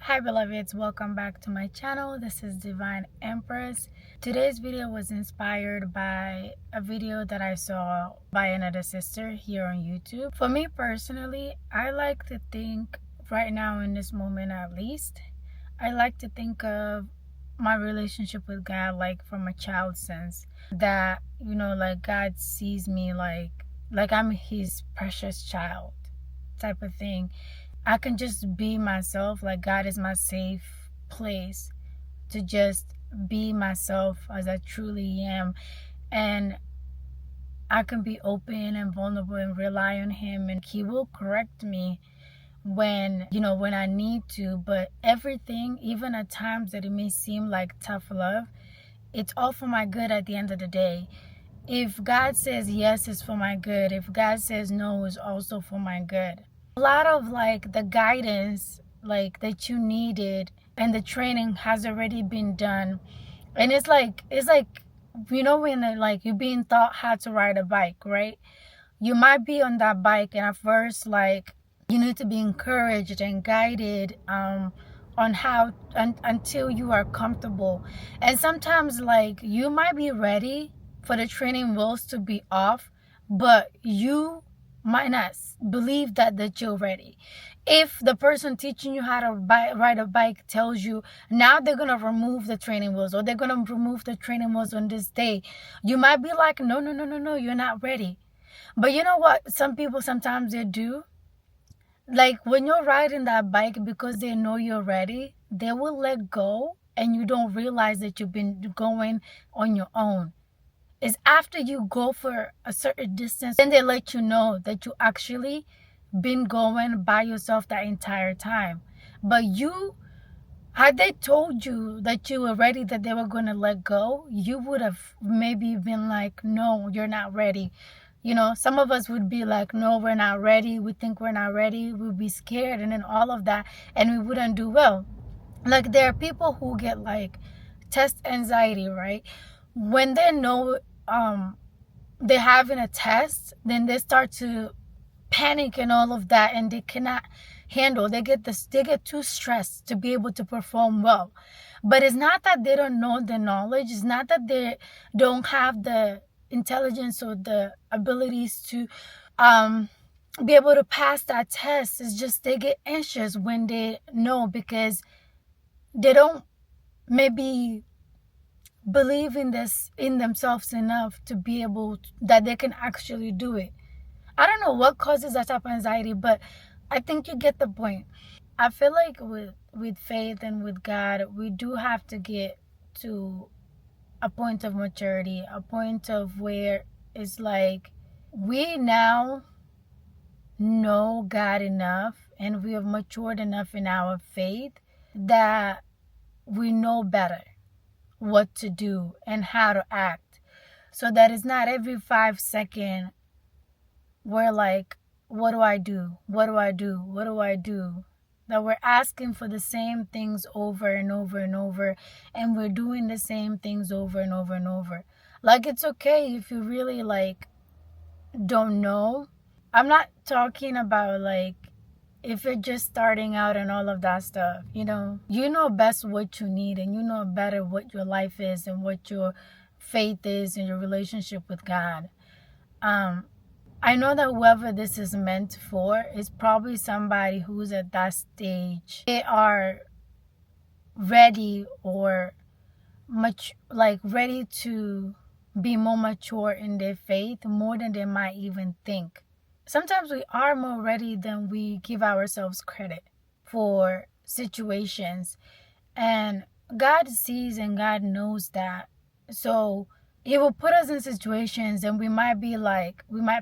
Hi beloveds, welcome back to my channel. This is Divine Empress. Today's video was inspired by a video that I saw by another sister here on YouTube. For me personally, I like to think right now in this moment at least, I like to think of my relationship with God like from a child's sense. That, like God sees me like I'm his precious child type of thing. I can just be myself. Like God is my safe place to just be myself as I truly am. And I can be open and vulnerable and rely on him, and he will correct me when I need to. But everything, even at times that it may seem like tough love, it's all for my good at the end of the day. If God says yes, it's for my good. If God says no, it's also for my good. A lot of like the guidance like that you needed and the training has already been done. And it's like when like you're being taught how to ride a bike, right? You might be on that bike, and at first like you need to be encouraged and guided on how until you are comfortable. And sometimes like you might be ready for the training wheels to be off, but you might not believe that you're ready. If the person teaching you how to ride a bike tells you now they're gonna remove the training wheels, or they're gonna remove the training wheels on this day, you might be like, no, you're not ready. But you know what some people sometimes they do, like when you're riding that bike, because they know you're ready, they will let go and you don't realize that you've been going on your own. It's after you go for a certain distance, then they let you know that you actually been going by yourself that entire time. But had they told you that you were ready, that they were going to let go, you would have maybe been like, no, you're not ready. Some of us would be like, no, we're not ready. We think we're not ready. We'd be scared and then all of that, and we wouldn't do well. Like there are people who get like test anxiety, right? When they know they're having a test, then they start to panic and all of that, and they cannot handle. They get too stressed to be able to perform well. But it's not that they don't know the knowledge. It's not that they don't have the intelligence or the abilities to be able to pass that test. It's just they get anxious when they know, because they don't maybe believe in themselves enough to be able that they can actually do it. I don't know what causes that type of anxiety, but I think you get the point. I feel like with faith and with God, we do have to get to a point of maturity, a point of where it's like we now know God enough and we have matured enough in our faith that we know better what to do and how to act. So that it's not every 5 seconds we're like, what do I do? What do I do? What do I do? That we're asking for the same things over and over and over, and we're doing the same things over and over and over. Like, it's okay if you really like don't know. I'm not talking about like if you're just starting out and all of that stuff. You know best what you need, and you know better what your life is and what your faith is and your relationship with God. I know that whoever this is meant for is probably somebody who's at that stage. They are ready or ready to be more mature in their faith, more than they might even think. Sometimes we are more ready than we give ourselves credit for situations. And God sees and God knows that. So he will put us in situations and we might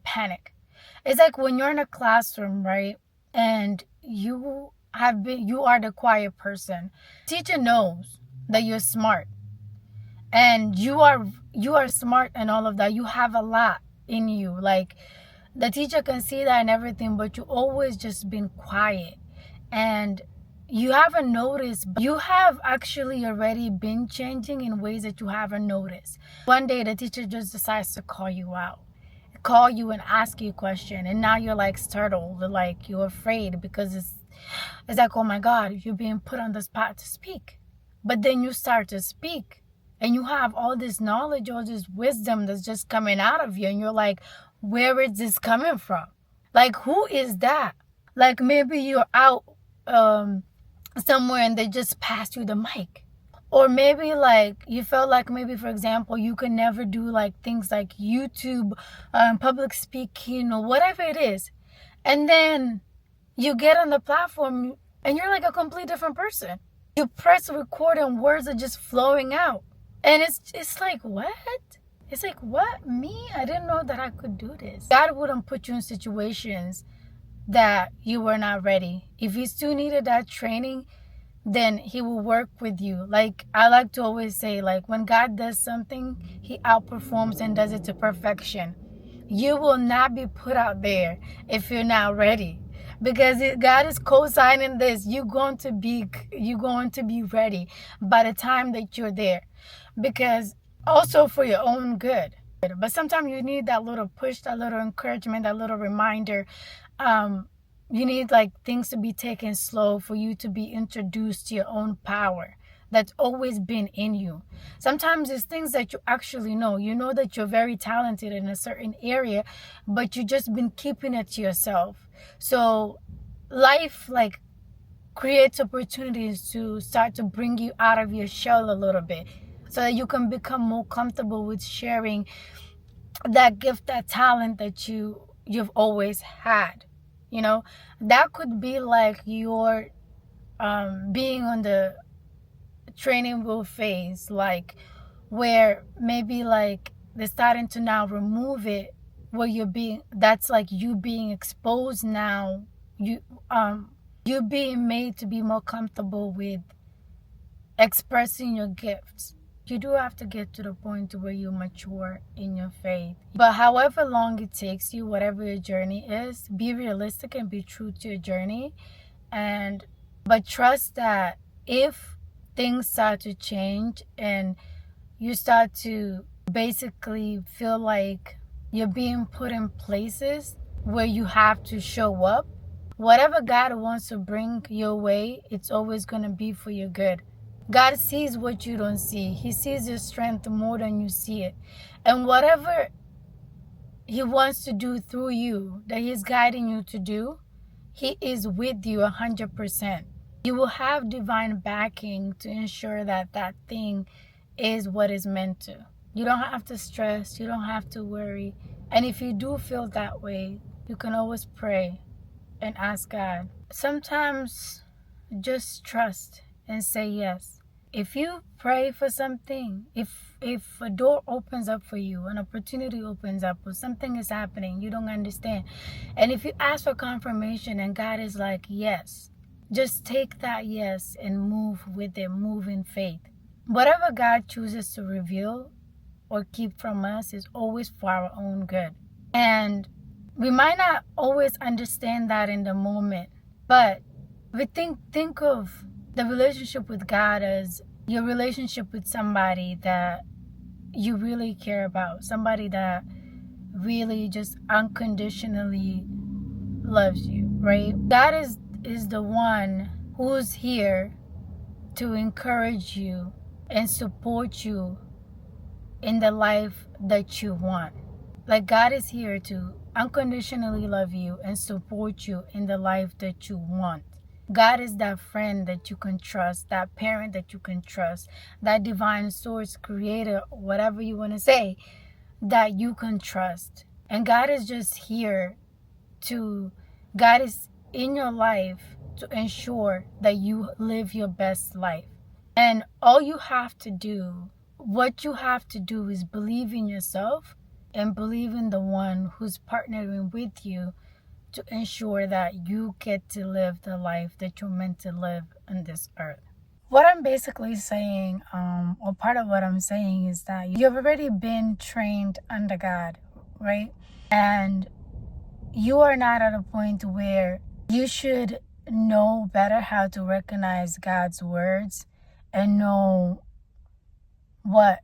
panic. It's like when you're in a classroom, right? And you are the quiet person. Teacher knows that you're smart. And you are smart and all of that. You have a lot in you. Like the teacher can see that and everything, but you always just been quiet. And you haven't noticed, but you have actually already been changing in ways that you haven't noticed. One day the teacher just decides to call you out, call you and ask you a question, and now you're like startled, like you're afraid because It's like, oh my God, you're being put on the spot to speak. But then you start to speak and you have all this knowledge, all this wisdom that's just coming out of you. And you're like, where is this coming from? Like, who is that? Like, maybe you're out somewhere and they just passed you the mic. Or maybe like you felt like maybe, for example, you could never do like things like YouTube, public speaking, or whatever it is. And then you get on the platform and you're like a complete different person. You press record and words are just flowing out. And it's like, what? It's like, what? Me? I didn't know that I could do this. God wouldn't put you in situations that you were not ready. If you still needed that training, then he will work with you. Like I like to always say, like when God does something, he outperforms and does it to perfection. You will not be put out there if you're not ready, because God is co-signing this. You're going to be ready by the time that you're there, because also for your own good. But sometimes you need that little push, that little encouragement, that little reminder. You need like things to be taken slow for you to be introduced to your own power that's always been in you. Sometimes it's things that you actually know. You know that you're very talented in a certain area, but you just been keeping it to yourself. So life like creates opportunities to start to bring you out of your shell a little bit, so that you can become more comfortable with sharing that gift, that talent that you've always had. You know, that could be like your being on the training wheel phase, like where maybe like they're starting to now remove it, where that's like you being exposed now, you being made to be more comfortable with expressing your gifts. You do have to get to the point where you mature in your faith. But however long it takes you, whatever your journey is, be realistic and be true to your journey. But trust that if things start to change and you start to basically feel like you're being put in places where you have to show up, whatever God wants to bring your way, it's always going to be for your good. God sees what you don't see. He sees your strength more than you see it. And whatever he wants to do through you, that he's guiding you to do, he is with you 100%. You will have divine backing to ensure that that thing is what is meant to. You don't have to stress. You don't have to worry. And if you do feel that way, you can always pray and ask God. Sometimes just trust and say yes. If you pray for something, if a door opens up for you, an opportunity opens up, or something is happening you don't understand, and if you ask for confirmation and God is like yes, just take that yes and move with it. Move in faith. Whatever God chooses to reveal or keep from us is always for our own good. And we might not always understand that in the moment, but we think of the relationship with God as your relationship with somebody that you really care about, somebody that really just unconditionally loves you, right? God is the one who's here to encourage you and support you in the life that you want. Like God is here to unconditionally love you and support you in the life that you want. God is that friend that you can trust, that parent that you can trust, that divine source, creator, whatever you want to say, that you can trust. And God is just here God is in your life to ensure that you live your best life. And what you have to do is believe in yourself and believe in the one who's partnering with you to ensure that you get to live the life that you're meant to live on this earth. What I'm basically saying, or part of what I'm saying, is that you've already been trained under God, right? And you are not at a point where you should know better how to recognize God's words and know what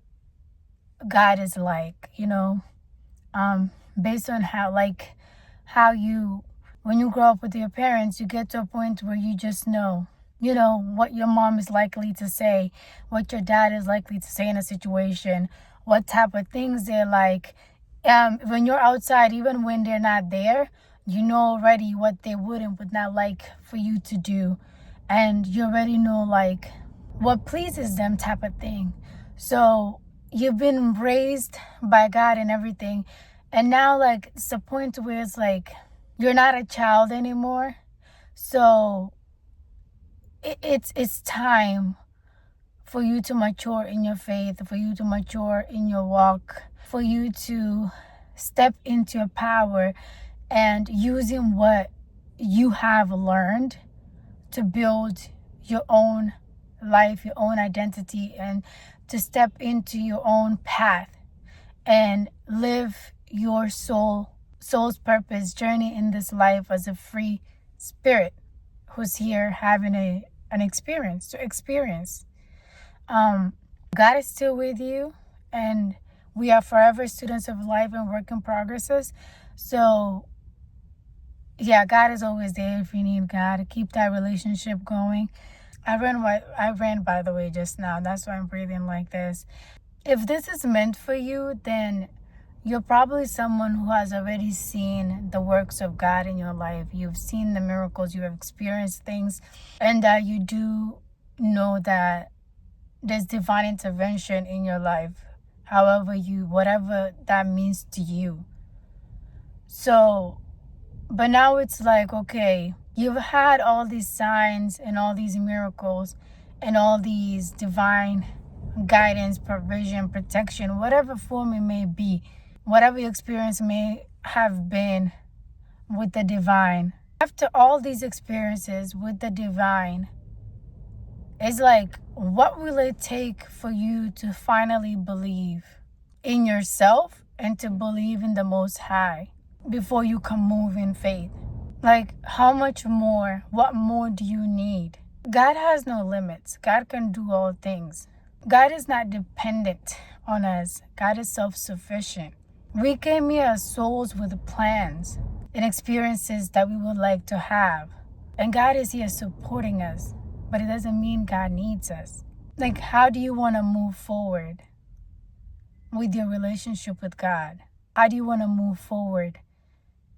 God is like, based on how you when you grow up with your parents, you get to a point where you just know. You know what your mom is likely to say, what your dad is likely to say in a situation, what type of things they're like. When you're outside, even when they're not there, you know already what they would and would not like for you to do. And you already know like what pleases them type of thing. So you've been raised by God and everything. And now like it's the point where it's like you're not a child anymore. So it's time for you to mature in your faith, for you to mature in your walk, for you to step into your power and using what you have learned to build your own life, your own identity, and to step into your own path and live your soul's purpose journey in this life as a free spirit who's here having an experience to experience. God is still with you, and we are forever students of life and work in progresses. So yeah, God is always there if you need God. Keep that relationship going. I ran by the way just now. That's why I'm breathing like this. If this is meant for you, then you're probably someone who has already seen the works of God in your life. You've seen the miracles, you have experienced things, and that you do know that there's divine intervention in your life. Whatever that means to you. So, but now it's like, okay, you've had all these signs and all these miracles and all these divine guidance, provision, protection, whatever form it may be, whatever your experience may have been with the divine. After all these experiences with the divine, it's like, what will it take for you to finally believe in yourself and to believe in the Most High before you can move in faith? Like, how much more? What more do you need? God has no limits. God can do all things. God is not dependent on us. God is self-sufficient. We came here as souls with plans and experiences that we would like to have. And God is here supporting us. But it doesn't mean God needs us. Like, how do you want to move forward with your relationship with God? How do you want to move forward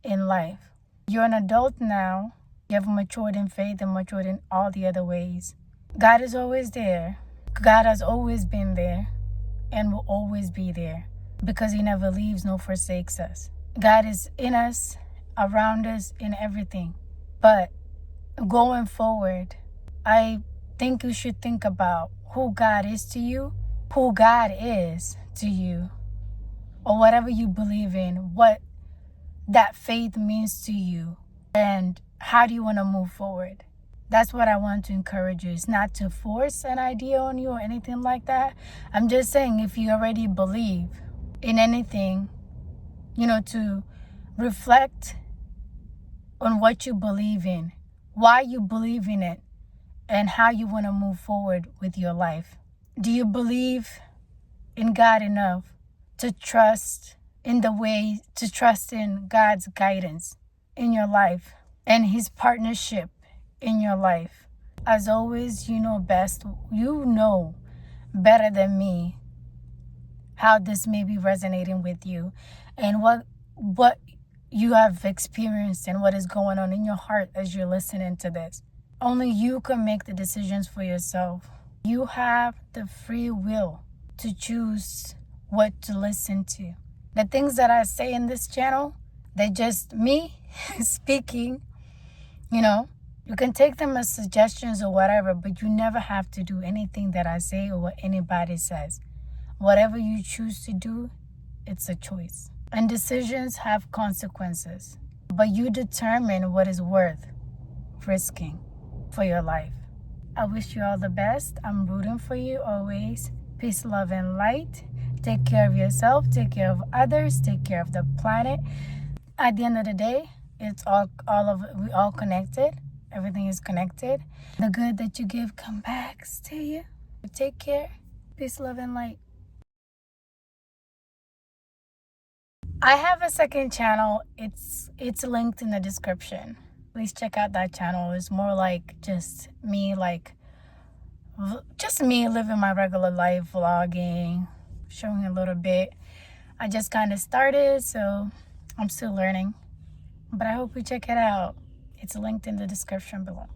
in life? You're an adult now. You have matured in faith and matured in all the other ways. God is always there. God has always been there and will always be there because He never leaves nor forsakes us. God is in us, around us, in everything. But going forward, I think you should think about who God is to you, who God is to you, or whatever you believe in, what that faith means to you, and how do you want to move forward. That's what I want to encourage you. It's not to force an idea on you or anything like that. I'm just saying, if you already believe in anything, to reflect on what you believe in, why you believe in it, and how you want to move forward with your life. Do you believe in God enough to trust in God's guidance in your life and His partnership in your life? As always, you know best. You know better than me how this may be resonating with you and what you have experienced and what is going on in your heart as you're listening to this. Only you can make the decisions for yourself. You have the free will to choose what to listen to. The things that I say in this channel, they're just me speaking. You can take them as suggestions or whatever, but you never have to do anything that I say or what anybody says. Whatever you choose to do, it's a choice. And decisions have consequences, but you determine what is worth risking for your life. I wish you all the best. I'm rooting for you always. Peace, love, and light. Take care of yourself. Take care of others. Take care of the planet. At the end of the day, it's we all connected. Everything is connected. The good that you give comes back to you. Take care. Peace, love, and light. I have a second channel. It's linked in the description. Please check out that channel. It's more like just me, just me living my regular life, vlogging, showing a little bit. I just kind of started, so I'm still learning. But I hope you check it out. It's linked in the description below.